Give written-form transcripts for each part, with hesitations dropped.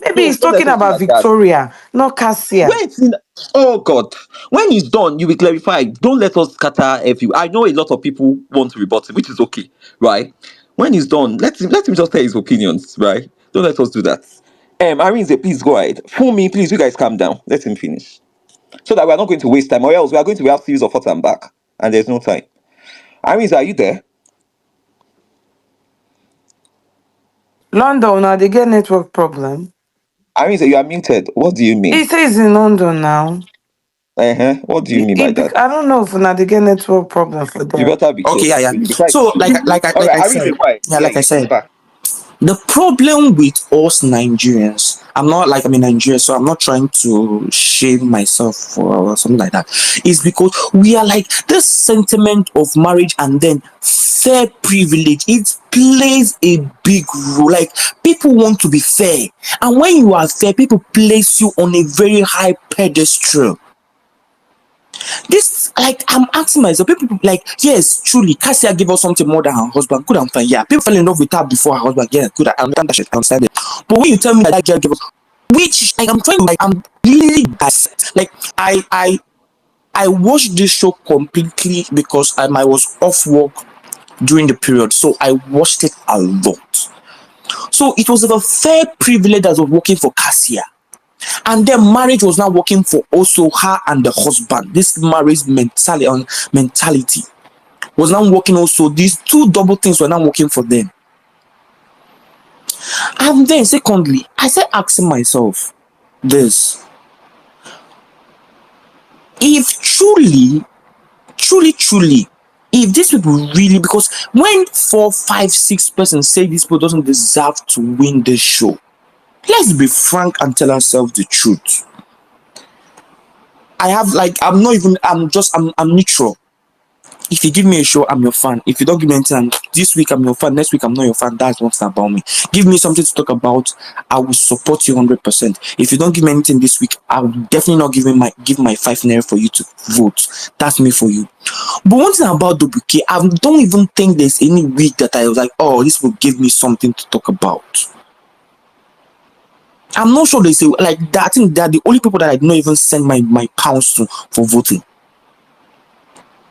Maybe Please he's don't let talking us do about like that. Victoria, not Cassia. Wait, oh God. When he's done, you will clarify. Don't let us scatter every. I know a lot of people want to rebut him, which is okay, right? When he's done, let him just tell his opinions, right? Don't let us do that. Arinze, please go ahead. For me, please, you guys calm down. Let him finish. So that we're not going to waste time, or else we are going to have series of hot and back. And there's no time. Arinze, are you there? London now they get network problem. Arinze, you are muted. What do you He mean? says in London now. What do you mean by that? I don't know if now they get network problem for You them. better be Okay, yeah, careful. yeah. Besides, So all like right, I Arinze, said, go ahead. yeah, Yeah, like I yeah. said, Back. the problem with us Nigerians, I'm not like I'm in Nigeria, so I'm not trying to shame myself or something like that. Is because we are like this sentiment of marriage and then fair privilege. It plays a big role. Like people want to be fair, and when you are fair, people place you on a very high pedestal. This, like, I'm asking myself, people like, yes, truly, Cassia gave us something more than her husband. Good and fine, yeah. People fell in love with her before her husband. Yeah, good. I understand that shit. I understand it. But when you tell me that girl gave us, which, like, I'm trying to, like, I'm really dissect. Like, I watched this show completely because I was off work during the period, so I watched it a lot. So it was like a fair privilege that was working for Cassia. And then marriage was not working for also her and the husband. This marriage mentality was not working also. These two double things were not working for them. And then secondly, I started asking myself this: if truly, if these people really, because when 4, 5, 6 persons say this people doesn't deserve to win this show, let's be frank and tell ourselves the truth. I have, like, I'm neutral. If you give me a show, I'm your fan. If you don't give me anything, this week I'm your fan, next week I'm not your fan. That's what's about me. Give me something to talk about, I will support you 100%. If you don't give me anything this week, I will definitely not give my 5 naira for you to vote. That's me for you. But one thing about WK, I don't even think there's any week that I was like, oh, this will give me something to talk about. I'm not sure they say like that. I think they're the only people that I don't even send my pounds to for voting.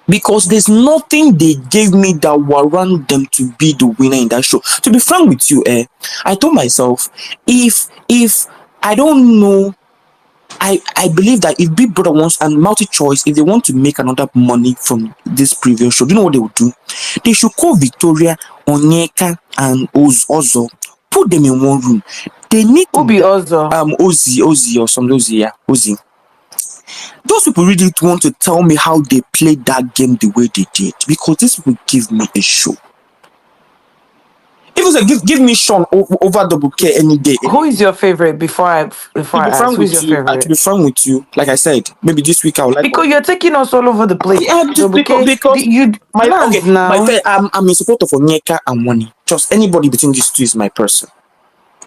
Because there's nothing they gave me that warrant them to be the winner in that show. To be frank with you, I told myself, if I don't know, I believe that if Big Brother wants and multi choice, if they want to make another money from this previous show, do you know what they would do? They should call Victoria, Onyeka, and Ozee, put them in one room. They need Who to be also? Ozee or some Ozee, yeah, Ozee. Those people really want to tell me how they played that game the way they did, because these people give me a show. If you say give me Sean over Double K any day, Who any is week. your favorite before To I be ask? frank Who is with your you, to favorite? be frank with you, like I said, maybe this week I would like. Because you're taking us all over the place. Yeah, just Double K, you my plans now. friend, I'm in support of Onyeka and Money. Just anybody between these two is my person.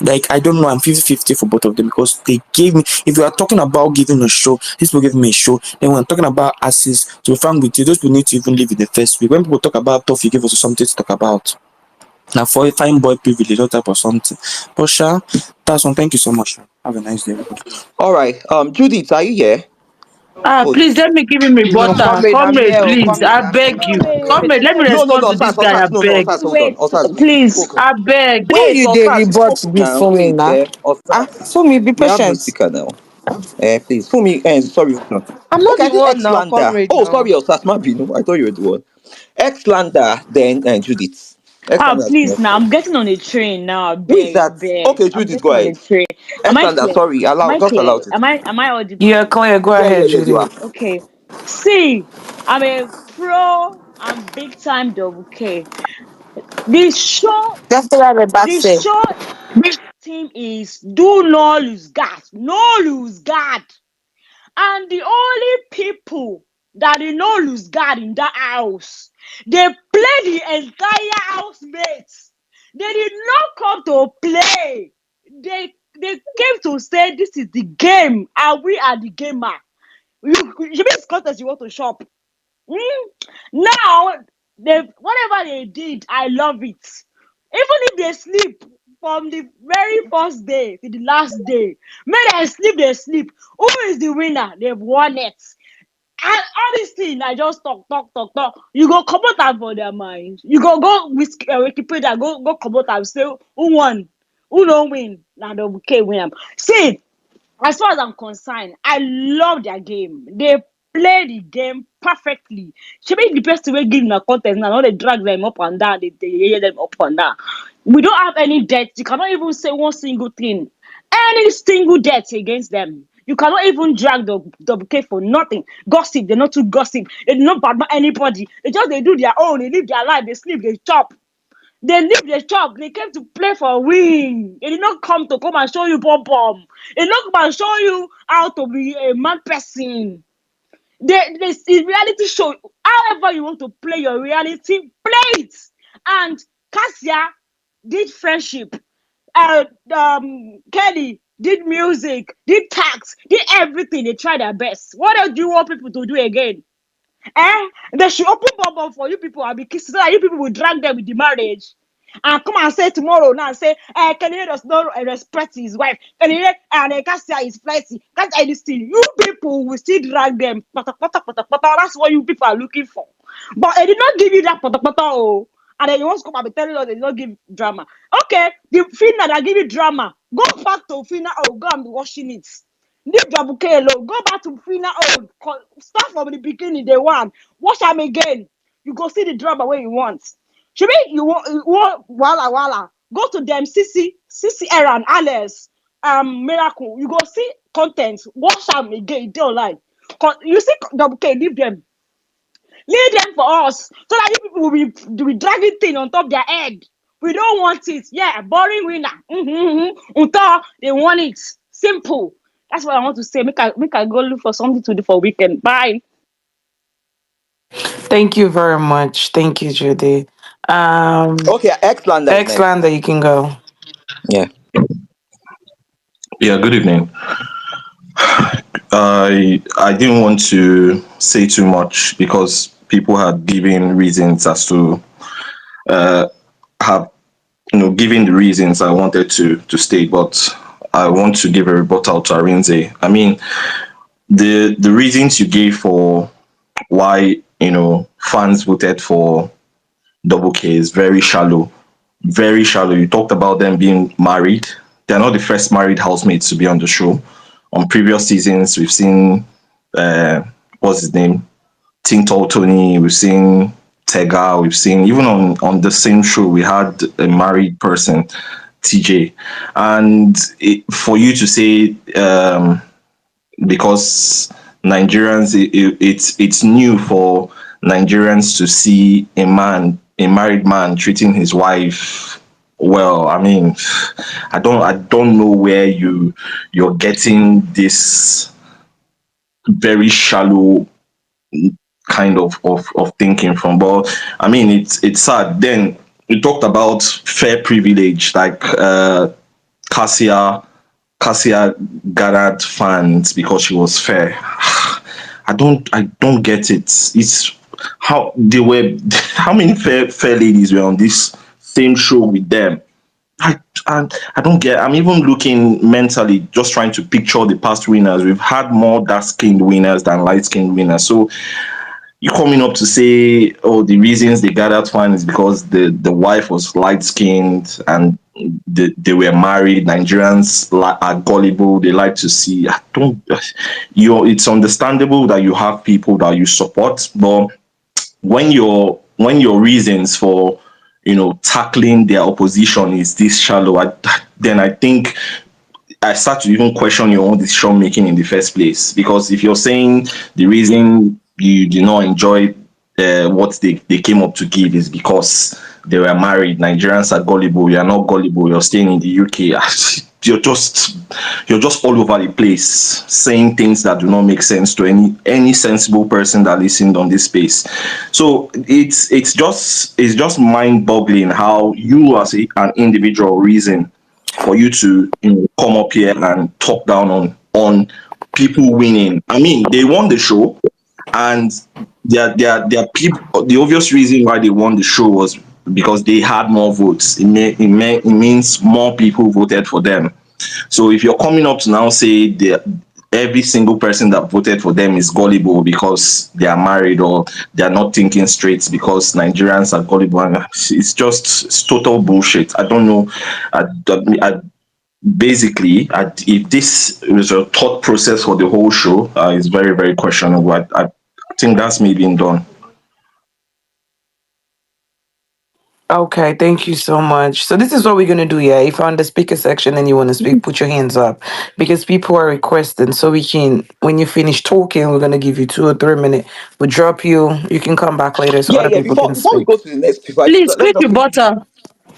Like, I don't know, I'm 50-50 for both of them, because they gave me, if you are talking about giving a show, these people give me a show. Then when I'm talking about asses, to be frank with you, those people need to even live in the first week. When people talk about tough, you give us something to talk about. Now for a fine boy privilege, that type of something. But Sha, that's one. Thank you so much, Sha. Have a nice day, everybody. All right. Judith, are you here? Oh, Please let me give him a No, butter. comrade, I'm Comrade, here. Oh, please, comrade, I I'm here. beg you. Comrade. Comrade, let me no, no, respond no, to this Osas, guy, I Osas, no, no, beg. Osas, hold on, Osas, we've Please, spoken. I beg. Why Wait, you they Osas, we've rebut spoken now. before me Wait, now? Osas, So me be we have no patient. speaker now. Please, for me, sorry, hold on. I'm not Okay, I the did one now, Xlander. comrade Oh, now. sorry, Osas, Mabino. I thought you were the one. Xlander, then Judith. Xlander is Please, next. now I'm getting on a train now. I Who is beg, I that? beg. Okay, I'm Judith, go getting on a ahead. train. Am I Xlander, clear? sorry, Am allow, I just clear? allow it. Am I audible? Yeah, Claire, go Yeah, yeah, ahead, yeah, you are. Judy. Okay. See, I'm a pro and big time double K. The show, That's what I'm about to the say. show team is do not lose guard. No lose guard. And the only people that did not lose guard in that house, they play the entire housemates. They did not come to play. They came to say this is the game and we are the gamer. You mean contest you want to shop? Now, whatever they did, I love it. Even if they sleep, from the very first day to the last day. May they sleep, they sleep. Who is the winner? They've won it. And all these things, I just talk. You go come out for their mind. You go with Wikipedia, go come out and say who won, who don't win. Now the okay win. See, as far as I'm concerned, I love their game. They play the game perfectly. She made the best way give them a contest now. They drag them up and down, they hear them up and down. We don't have any debt. You cannot even say one single thing, any single debt against them. You cannot even drag the WK for nothing. Gossip, they're not too gossip. They do not bad anybody. They do their own. They live their life. They sleep. They chop. They leave the shop. They came to play for a win. They did not come and show you pom pom. They did not come and show you how to be a man person. It's reality show. However you want to play your reality, play it. And Cassia did friendship. Kelly did music, did tax, did everything. They tried their best. What else do you want people to do again? They should open bomb for you people and be kissing so that you people will drag them with the marriage. And come and say tomorrow now and say, Kenny does not respect his wife. Kenny and Cassia is flirty. Cassia is still. You people will still drag them. That's what you people are looking for. But they did not give you that oh. And then you want to come and be telling us they did not give drama. Okay, the Fina that give you drama. Go back to Fina go and be watching it. Leave Jabuke alone. Go back to Fina start from the beginning, day one. Watch them again. You go see the drama where you want. Should you want Wala. Go to them, Sissy Aaron, Alice, Miracle. You go see content. Watch them again. They online. You see Jabuke, leave them. Leave them for us. So that you people will be dragging things on top of their head. We don't want it. Yeah, boring winner. Until they want it. Simple. That's what I want to say. Make I go look for something to do for weekend. Bye. Thank you very much. Thank you, Judy. Okay, X-Lander is next. X-Lander, you can go. Yeah. Yeah, good evening. I didn't want to say too much because people had given reasons as to have given the reasons I wanted to state, but I want to give a rebuttal to Arinze. I mean, the reasons you gave for why fans voted for Double K is very shallow. Very shallow. You talked about them being married. They're not the first married housemates to be on the show. On previous seasons, we've seen what's his name? Ting Tall Tony, we've seen Tega, we've seen even on the same show we had a married person, TJ. And for you to say because Nigerians, it's new for Nigerians to see a married man treating his wife well. I mean, I don't know where you're getting this very shallow kind of thinking from. But I mean, it's sad. Then we talked about fair privilege, like Cassia gathered fans because she was fair. I don't get it. It's how many fair ladies were on this same show with them. I don't get. I'm even looking mentally, just trying to picture the past winners. We've had more dark-skinned winners than light-skinned winners. So you coming up to say, oh, the reasons they gathered fans is because the wife was light-skinned and they were married. Nigerians are gullible. They like to see. It's understandable that you have people that you support, but when your reasons for tackling their opposition is this shallow, then I think I start to even question your own decision making in the first place. Because if you're saying the reason you do not enjoy what they came up to give is because they were married, Nigerians are gullible, you're not gullible, you're staying in the UK, you're just all over the place saying things that do not make sense to any sensible person that listened on this space. So it's just mind-boggling how you as an individual reason for you to come up here and talk down on people winning. I mean, they won the show, and their people. The obvious reason why they won the show was because they had more votes. It means more people voted for them. So if you're coming up to now say every single person that voted for them is gullible because they are married, or they are not thinking straight because Nigerians are gullible, and it's total bullshit. I don't know. Basically, if this is a thought process for the whole show, it's very, very questionable. I think that's me being done. Okay, thank you so much. So this is what we're gonna do. Yeah, if you're on the speaker section and you want to speak, put your hands up because people are requesting. So we can, when you finish talking, we're gonna give you 2 or 3 minutes. We'll drop you. You can come back later so Yeah, other yeah. people Before can before we speak. go to the next people, Please, let's quick just quickly rebuttal.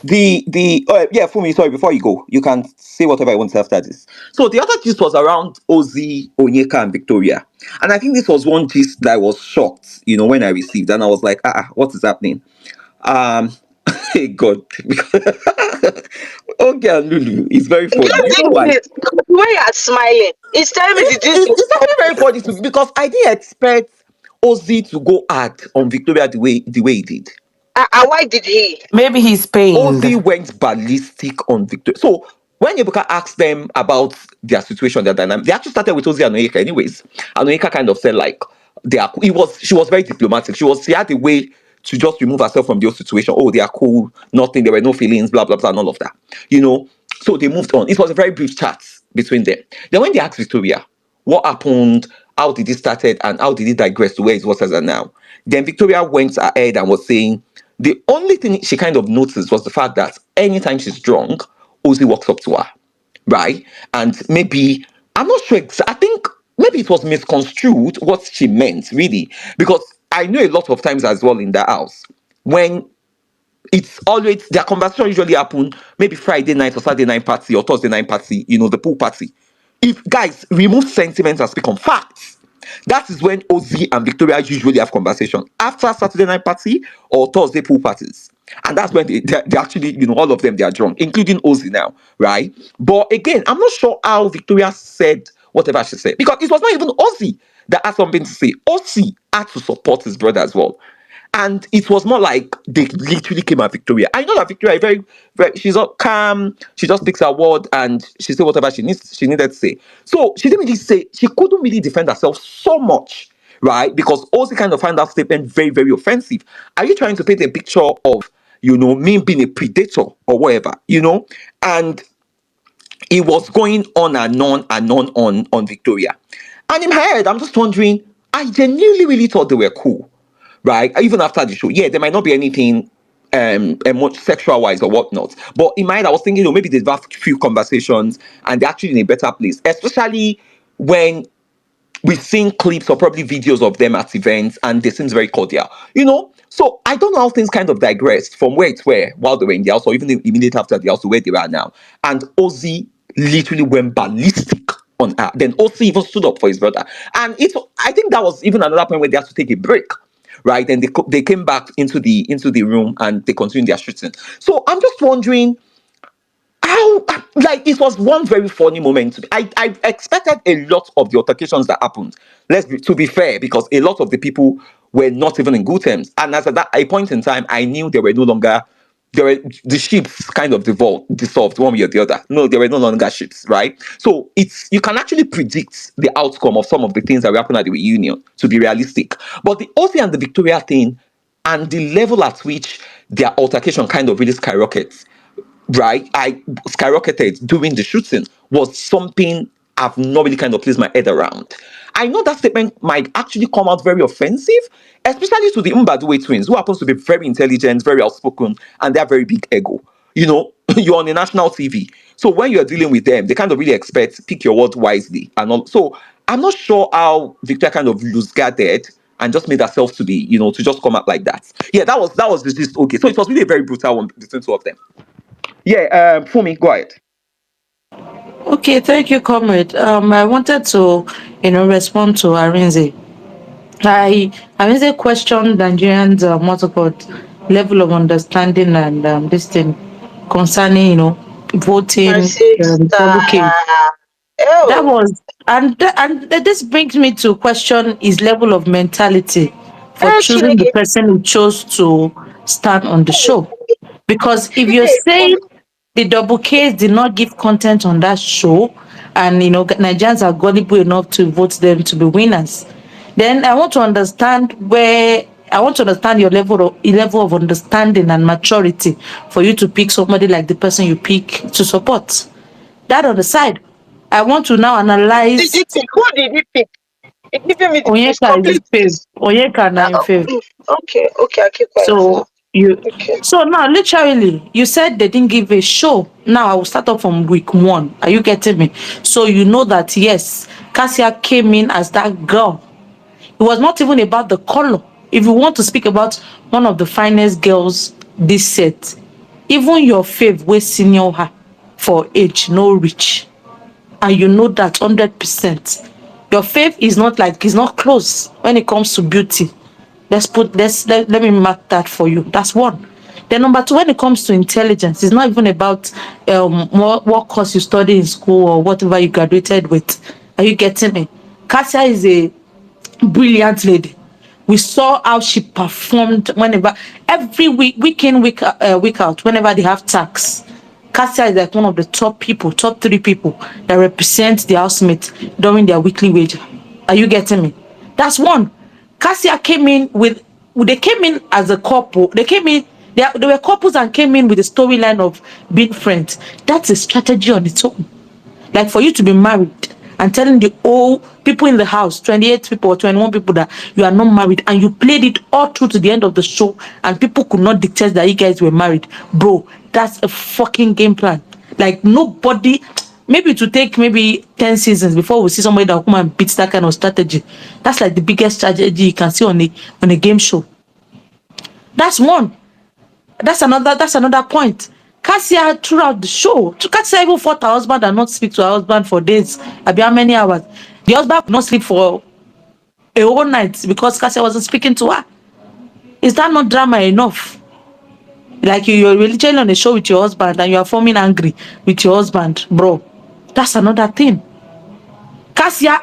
the yeah, for me, sorry, before you go, you can say whatever I want to after this. So the other gist was around Ozee, Onyeka, and Victoria. And I think this was one gist that I was shocked, when I received, and I was like, what is happening? Um hey God. Okay, and Lulu, it's very Do funny. you You know think why? this? The way you're smiling, it's telling me It's, did you it's, see it's actually very funny to me because I didn't expect Ozee to go hard on Victoria the way he did. why did he? Maybe he's pained. Ozzy went ballistic on Victoria. So when Ebuka asked them about their situation, their dynamic, they actually started with Ozzy and Onyeka anyways. And Onyeka kind of said like she was very diplomatic. She had a way to just remove herself from the whole situation. Oh, they are cool, nothing, there were no feelings, blah blah blah, and all of that. You know. So they moved on. It was a very brief chat between them. Then when they asked Victoria, what happened, how did it started, and how did it digress to where it was as of now? Then Victoria went ahead and was saying the only thing she kind of noticed was the fact that anytime she's drunk, Ozzy walks up to her, right? And maybe, I'm not sure, I think maybe it was misconstrued what she meant, really, because I know a lot of times as well in the house, when it's always their conversation usually happen maybe Friday night or Saturday night party or Thursday night party, the pool party. If guys remove sentiments and speak on facts, that is when Ozzy and Victoria usually have conversation after Saturday night party or Thursday pool parties. And that's when they actually, all of them, they are drunk, including Ozzy now, right? But again, I'm not sure how Victoria said whatever she said because it was not even Ozzy that had something to say. Ozzy had to support his brother as well. And it was more like they literally came at Victoria. I know that Victoria is very, very, she's not calm. She just picks her word and she said whatever she needed to say. So she didn't really say, she couldn't really defend herself so much, right? Because Ozzy kind of found that statement very, very offensive. Are you trying to paint a picture of, me being a predator or whatever, And it was going on and on and on Victoria. And in my head, I'm just wondering, I genuinely really thought they were cool, right? Even after the show. Yeah, there might not be anything much sexual wise or whatnot. But in my head, I was thinking, maybe they've had a few conversations and they're actually in a better place. Especially when we've seen clips or probably videos of them at events and they seem very cordial. So I don't know how things kind of digressed from where it were while they were in the house or even immediately after the house to where they are now. And Ozzy literally went ballistic on her. Then Ozzy even stood up for his brother. And I think that was even another point where they had to take a break. Right, then they came back into the room and they continued their shooting. So I'm just wondering how, like, it was one very funny moment. I expected a lot of the altercations that happened. To be fair, because a lot of the people were not even in good terms, and as at that a point in time, I knew they were no longer. There were the ships kind of dissolved one way or the other. No, they were no longer ships, right? So you can actually predict the outcome of some of the things that will happen at the reunion to be realistic. But the Ozzy and the Victoria thing and the level at which their altercation kind of really skyrockets, right, I skyrocketed during the shooting was something I've not really kind of placed my head around. I know that statement might actually come out very offensive, especially to the Mbadue twins, who happens to be very intelligent, very outspoken, and they have very big ego. You're on a national TV. So when you're dealing with them, they kind of really expect pick your words wisely and all. So I'm not sure how Victoria kind of loose guarded and just made herself to be, to just come out like that. Yeah, that was just okay. So it was really a very brutal one between two of them. Yeah, Fumi, go ahead. Okay, thank you, comrade. I wanted to, respond to Arinze. Arinze questioned Nigerians, what's it called, level of understanding and this thing concerning, voting, Mercy star. double K. That Oh, was, this brings me to question his level of mentality for choosing the Chineke. person who chose to stand on the show. Because if you're Hey, saying the double K's did not give content on that show, and Nigerians are gullible enough to vote them to be winners, then I want to understand your level of understanding and maturity for you to pick somebody like the person you pick to support. That on the side, I want to now did analyze. you pick? Who did you pick? You giving me this Onyeka is in complete fave. this. Onyeka na in fave. Okay, okay, I keep quiet now. So you Okay. so now literally you said they didn't give a show. Now I will start off from week one. Are you getting me? So you know that yes, Cassia came in as that girl. It was not even about the color. If you want to speak about one of the finest girls this set, even your fave way senior her for age, no reach. And you know that 100%. Your fave is not like it's not close when it comes to beauty. Let me mark that for you. That's one. Then number two, when it comes to intelligence, it's not even about what course you study in school or whatever you graduated with. Are you getting me? Kasia is a brilliant lady. We saw how she performed whenever every week in week out whenever they have tax. Cassia is like one of the top three people that represent the housemates during their weekly wage. Are you getting me? That's one. Cassia came in they came in as a couple. They came in, they were couples and came in with a storyline of being friends. That's a strategy on its own. Like for you to be married and telling the old people in the house, 28 people or 21 people, that you are not married, and you played it all through to the end of the show and people could not dictate that you guys were married. Bro, that's a fucking game plan. Like nobody, maybe to take maybe 10 seasons before we see somebody that will come and beat that kind of strategy. That's like the biggest strategy you can see on a game show. That's one. That's another point. Cassia throughout the show, Cassia even fought her husband and not speak to her husband for days. Abi how many hours? The husband could not sleep for a whole night because Cassia wasn't speaking to her. Is that not drama enough? Like you're literally on a show with your husband and you are forming angry with your husband, bro. That's another thing. Cassia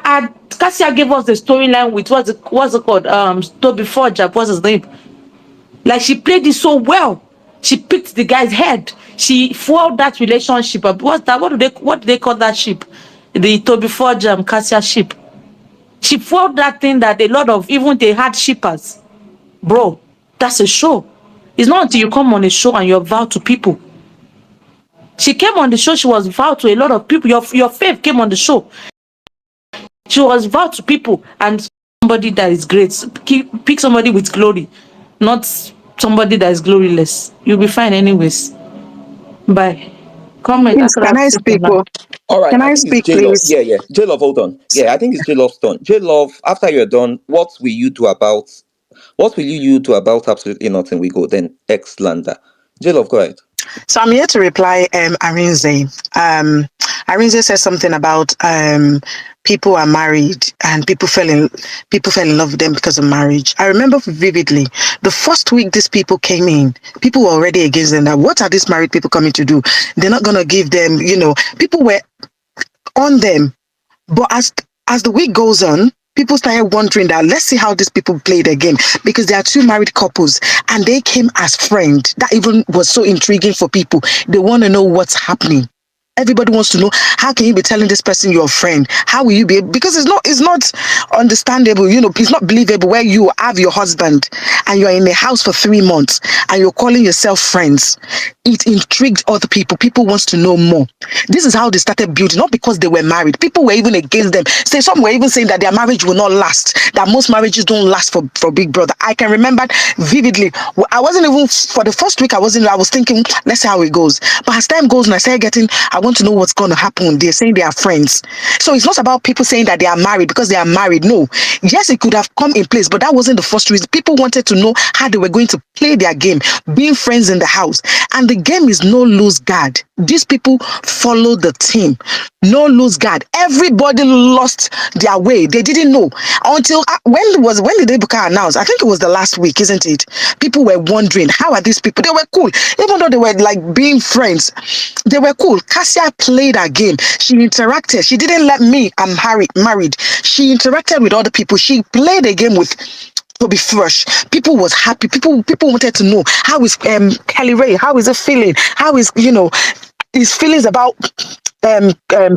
gave us the storyline with what's it called? Toby Forge, what's his name? Like she played it so well. She picked the guy's head. She foiled that relationship. What's that? What do they call that ship? The Toby Forge Cassia ship. She foiled that thing that a lot of even they had shippers. Bro, that's a show. It's not until you come on a show and you're vowed to people. She came on the show, she was vowed to a lot of people. Your faith came on the show. She was vowed to people, and somebody that is great. Pick somebody with glory, not somebody that is gloryless. You'll be fine anyways. Bye. Come with Please, can Akara I speak speak? now. Oh, All right, can I I think it's speak, J Love. please? Yeah, yeah. J Love, hold on. Yeah, I think it's J Love's turn. J Love, after you're done, what will you do about absolutely nothing? We go then X Lander. J Love, go ahead. So I'm here to reply Arinze. Arinze said something about people are married and people fell in love with them because of marriage. I remember vividly the first week these people came in, people were already against them. That what are these married people coming to do? They're not gonna give them, people were on them. But as the week goes on, people started wondering that let's see how these people play the game, because there are two married couples and they came as friends. That even was so intriguing for people. They want to know what's happening. Everybody wants to know, how can you be telling this person you're a friend? How will you be able, because it's not understandable, it's not believable where you have your husband and you're in the house for 3 months and you're calling yourself friends. It intrigued other people. People wants to know more. This is how they started building, not because they were married. People were even against them. Some were even saying that their marriage will not last, that most marriages don't last for Big Brother. I can remember vividly. I wasn't even, for the first week, I was thinking, let's see how it goes. But as time goes on, I want to know what's going to happen. They're saying they are friends. So it's not about people saying that they are married because they are married. No. Yes, it could have come in place, but that wasn't the first reason. People wanted to know how they were going to play their game, being friends in the house. And the game is no lose guard. These people follow the team. No lose guard. Everybody lost their way. They didn't know until when did Ebuka announce? I think it was the last week, isn't it? People were wondering, how are these people? They were cool, even though they were like being friends. They were cool. Cassia played her game. She interacted. She didn't let me. I'm married. She interacted with other people. She played a game with to be fresh. People was happy. People wanted to know how is Kelly Ray, how is it feeling? How is his feelings about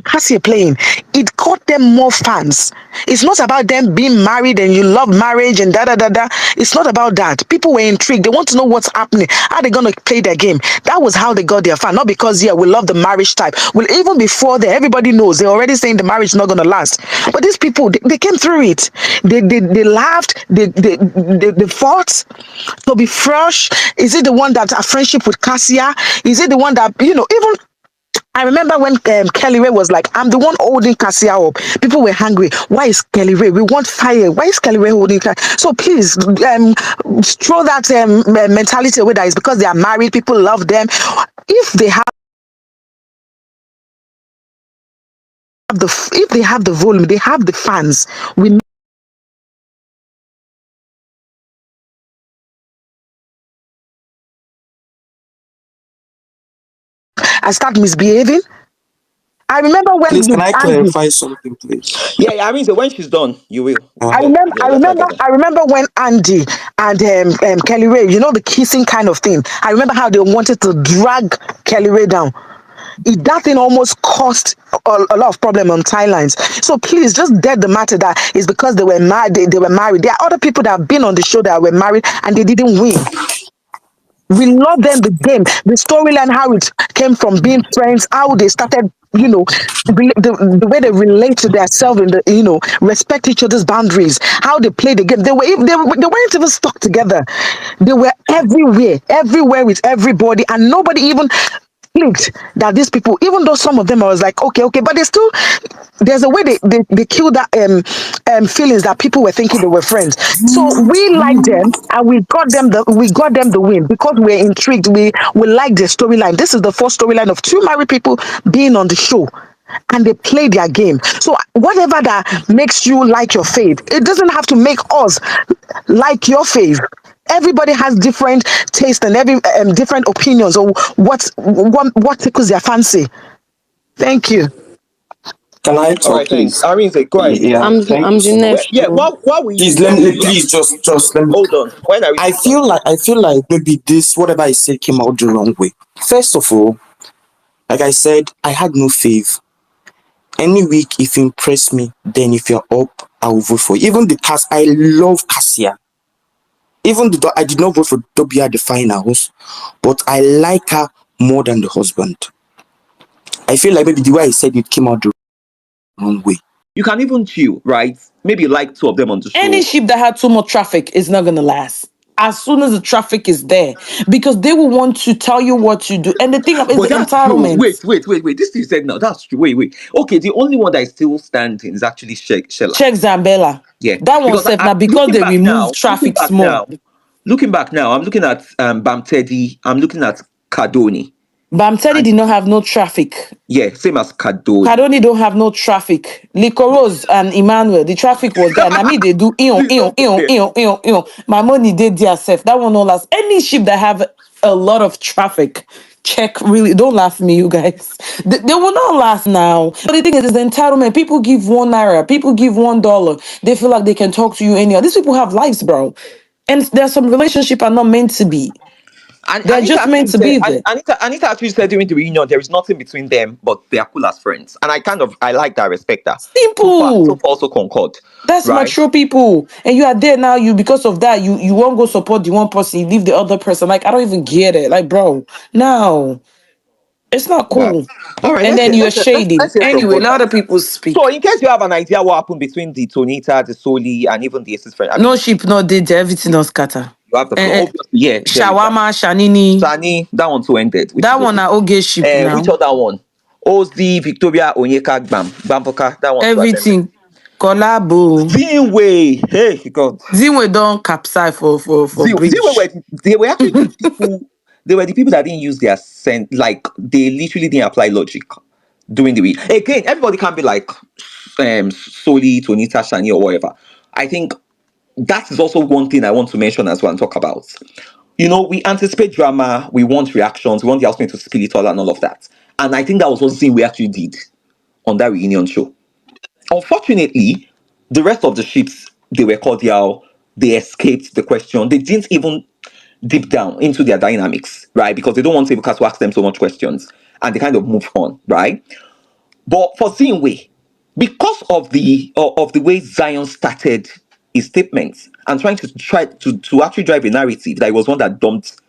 Cassie playing. It got them more fans. It's not about them being married and you love marriage and da da da da. It's not about that. People were intrigued. They want to know what's happening. How they gonna play their game? That was how they got their fan. Not because we love the marriage type. Well, even before that, everybody knows they're already saying the marriage is not gonna last. But these people, they came through it. They laughed. They fought to be fresh. Is it the one that a friendship with Cassia? Is it the one that even I remember when Kelly Ray was like, I'm the one holding Cassia up. People were hungry. Why is Kelly Ray? We want fire. Why is Kelly Ray holding Cassia? So please, throw that mentality away that it's because they are married, people love them. If they have the volume, they have the fans. We and start misbehaving. I remember when Please, can with I Andy. clarify something, please? Yeah, I mean, so when she's done, you will. Uh, I Yeah, remember, yeah, I let's remember, get that. I remember when Andy and Kelly Ray, the kissing kind of thing. I remember how they wanted to drag Kelly Ray down. That thing almost caused a lot of problem on timelines. So please, just dead the matter that is because they were married. They were married. There are other people that have been on the show that were married and they didn't win. We love them, the game, the storyline, how it came from being friends, how they started, the way they relate to themselves and respect each other's boundaries, how they play the game. They weren't even stuck together. They were everywhere with everybody, and nobody even clicked that these people, even though some of them I was like, okay, but they still there's a way they kill that feelings that people were thinking they were friends. So we like them and we got them the win because we're intrigued. We like their storyline. This is the first storyline of two married people being on the show. And they play their game. So whatever that makes you like your fave, it doesn't have to make us like your fave. Everybody has different taste and every different opinions on what tickles their fancy. Thank you. can I All talk, right, thanks. please? I mean, say, go ahead. Yeah, thank you I'm the so Well, much. next yeah, too. while we Please when will you please just let me. hold on? When are we I done? feel like maybe this whatever I said came out the wrong way. First of all, like I said, I had no faith. Any week, if you impress me, then if you're up, I will vote for you. Even the cast, I love Cassia. Even though I did not vote for Dobia at the finals, but I like her more than the husband. I feel like maybe the way I said it came out the wrong way. You can even chill, right? Maybe you like two of them on the Any show. ship that had too much traffic is not gonna last. As soon as the traffic is there, because they will want to tell you what to do. And the thing is But the that's true. entitlement. Wait. This thing you said now, that's true. Wait. Okay, the only one that is still standing is actually Shella. Check Zambella. Yeah, That one because safe now because looking they back remove now, traffic small. I'm looking at Bam Teddy, I'm looking at Cardoni. Bam Teddy And did not have no traffic. yeah, same as Cardoni. Kadoni don't have no traffic. Licoros and Emmanuel, the traffic was there. And I mean, they do, Please don't go there. My money did their self. That one don't last. Any ship that have a lot of traffic, check really. Don't laugh me, you guys. They will not last now. But the thing is the entitlement. People give 1 naira. People give $1. They feel like they can talk to you anyhow. These people have lives, bro. And there's some relationship are not meant to be. And They're Anita just meant actually to said, be there. Anita actually said during the reunion, there is nothing between them, but they are cool as friends. And I like that, respect that. So Simple. far also concord, That's right? mature people. And you are there now, you because of that, you won't go support the one person, you leave the other person. Like, I don't even get it. Like, bro, no, it's not Wow. cool. All right, And let's then hear, you're let's hear, let's, shading. let's hear from Anyway, both let other sides. people So, speak. in case you have an idea what happened between the Tonita, the Soli, and even the Aces friend, I No mean, ship, no date, everything else scatter. you have the floor. Eh, eh, Obviously, yeah, there is that. Shawama, Shanini, Sani, that one too ended, which that is one okay. are okay ship Which now. other one? Ozee, Victoria, Onyeka, Bampoka, that one too attended. Everything. Collabo. Zinwe, hey God. Zinwe don't capsize for Zinwe bridge. they were actually the people. They were the people that didn't use their sense. Like they literally didn't apply logic during the week. Again, everybody can't be like Soli, Tonita, Shani, or whatever. I think that is also one thing I want to mention as well and talk about. We anticipate drama, we want reactions, we want the housemate to spill it all and all of that. And I think that was one thing we actually did on that reunion show. Unfortunately, the rest of the ships, they were cordial. they escaped the question. They didn't even deep down into their dynamics, right? Because they don't want Ebuka to ask them so much questions, and they kind of move on, right? But for Zinwe, because of the way Zion started his statements and trying to actually drive a narrative that he was one that dumped